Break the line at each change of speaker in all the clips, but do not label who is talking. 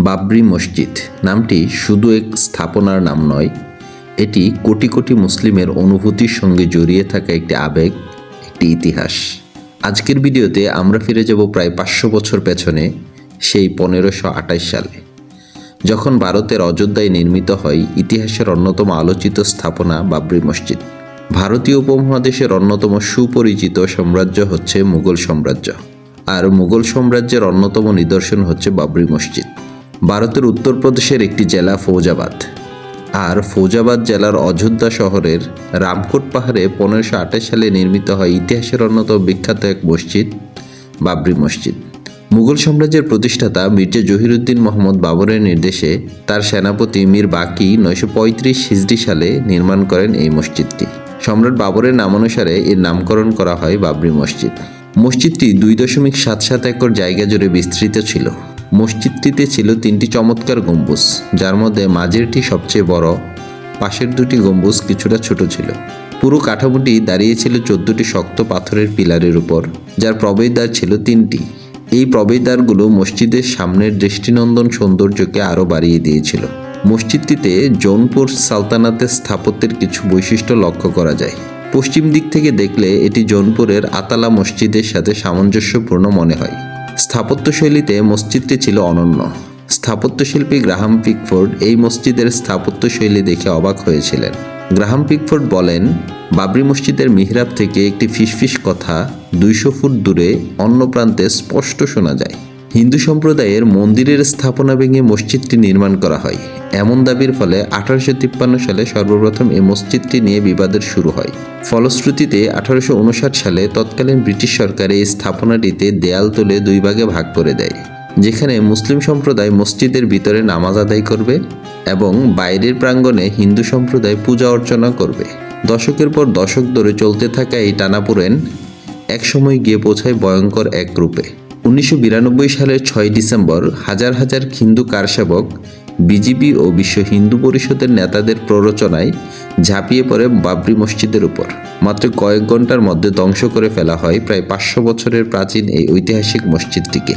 বাবরি মসজিদ নামটি শুধু এক স্থাপনার নাম নয়, এটি কোটি কোটি মুসলিমের অনুভূতির সঙ্গে জড়িয়ে থাকা একটি আবেগ, একটি ইতিহাস। আজকের ভিডিওতে আমরা ফিরে যাব প্রায় 500 বছর পেছনে, সেই 1528 সালে, যখন ভারতের অযোধ্যায় নির্মিত হয় ইতিহাসের অন্যতম আলোচিত স্থাপনা বাবরি মসজিদ। ভারতীয় উপমহাদেশের অন্যতম সুপরিচিত সাম্রাজ্য হচ্ছে মুঘল সাম্রাজ্য, আর মুঘল সাম্রাজ্যের অন্যতম নিদর্শন হচ্ছে বাবরি মসজিদ। ভারতের উত্তরপ্রদেশের একটি জেলা ফৌজাবাদ, আর ফৌজাবাদ জেলার অযোধ্যা শহরের রামকোট পাহাড়ে 1528 সালে নির্মিত হয় ইতিহাসের অন্যতম বিখ্যাত এক মসজিদ, বাবরি মসজিদ। মুঘল সাম্রাজ্যের প্রতিষ্ঠাতা মির্জা জহিরুদ্দিন মোহাম্মদ বাবরের নির্দেশে তার সেনাপতি মীর বাকি 935 হিজরি সালে নির্মাণ করেন এই মসজিদটি। সম্রাট বাবরের নামানুসারে এর নামকরণ করা হয় বাবরি মসজিদ। মসজিদটি 2.77 একর জায়গা জুড়ে বিস্তৃত ছিল। মসজিদটিতে ছিল 3টি চমৎকার গম্বুজ, যার মধ্যে মাঝেরটি সবচেয়ে বড়, পাশের দুটি গম্বুজ কিছুটা ছোট ছিল। পুরো কাঠামোটি দাঁড়িয়েছিল 14টি শক্ত পাথরের পিলারের উপর, যার প্রবেশদ্বার ছিল 3টি। এই প্রবেশদ্বারগুলো মসজিদের সামনের দৃষ্টিনন্দন সৌন্দর্যকে আরও বাড়িয়ে দিয়েছিল। মসজিদটিতে জৌনপুর সালতানাতের স্থাপত্যের কিছু বৈশিষ্ট্য লক্ষ্য করা যায়। পশ্চিম দিক থেকে দেখলে এটি জৌনপুরের আতালা মসজিদের সাথে সামঞ্জস্যপূর্ণ মনে হয়। স্থাপত্যশৈলীতে মসজিদটি ছিল অনন্য। স্থাপত্যশিল্পী গ্রাহাম পিকফোর্ড এই মসজিদের স্থাপত্যশৈলী দেখে অবাক হয়েছিলেন। গ্রাহাম পিকফোর্ড বলেন, বাবরি মসজিদের মিহরাব থেকে একটি ফিসফিস কথা 200 ফুট দূরে অন্য প্রান্তে স্পষ্ট শোনা যায়। হিন্দু সম্প্রদায়ের মন্দিরের স্থাপনা ভেঙে মসজিদটি নির্মাণ করা হয়, এমন দাবির ফলে 1853 সালে সর্বপ্রথম এই মসজিদটি নিয়ে বিবাদের শুরু হয়। ফলশ্রুতিতে 1859 সালে তৎকালীন ব্রিটিশ সরকার এই স্থাপনাটিতে দেয়াল তুলে 2 ভাগে ভাগ করে দেয়, যেখানে মুসলিম সম্প্রদায় মসজিদের ভিতরে নামাজ আদায় করবে এবং বাইরের প্রাঙ্গণে হিন্দু সম্প্রদায় পূজা অর্চনা করবে। দশকের পর দশক ধরে চলতে থাকা এই টানাপোড়েন একসময় গিয়ে পৌঁছায় ভয়ঙ্কর এক রূপে। 1992 সালের 6 ডিসেম্বর হাজার হাজার হিন্দু কারসেবক বিজেপি ও বিশ্ব হিন্দু পরিষদের নেতাদের প্ররোচনায় ঝাঁপিয়ে পড়ে বাবরি মসজিদের উপর। মাত্র কয়েক ঘন্টার মধ্যে ধ্বংস করে ফেলা হয় প্রায় 500 বছরের প্রাচীন এই ঐতিহাসিক মসজিদটিকে।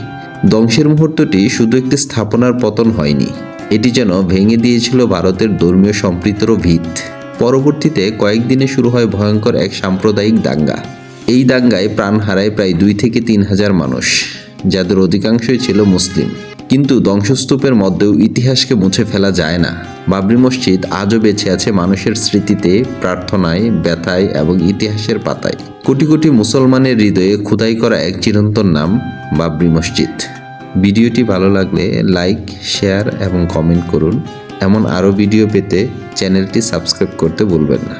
ধ্বংসের মুহূর্তটি শুধু একটি স্থাপনার পতন হয়নি, এটি যেন ভেঙে দিয়েছিল ভারতের ধর্মীয় সম্প্রীতিরও ভিত। পরবর্তীতে কয়েকদিনে শুরু হয় ভয়ঙ্কর এক সাম্প্রদায়িক দাঙ্গা। এই দাঙ্গায় প্রাণ হারায় প্রায় 2 থেকে 3 হাজার মানুষ, যাদের অধিকাংশই ছিল মুসলিম। কিন্তু ধ্বংসস্তূপের মধ্যেও ইতিহাসকে মুছে ফেলা যায় না। বাবরি মসজিদ আজও বেঁচে আছে মানুষের স্মৃতিতে, প্রার্থনায়, ব্যথায় এবং ইতিহাসের পাতায়। কোটি কোটি মুসলমানের হৃদয়ে খোদাই করা এক চিরন্তন নাম, বাবরি মসজিদ। ভিডিওটি ভালো লাগলে লাইক, শেয়ার এবং কমেন্ট করুন। এমন আরও ভিডিও পেতে চ্যানেলটি সাবস্ক্রাইব করতে ভুলবেন না।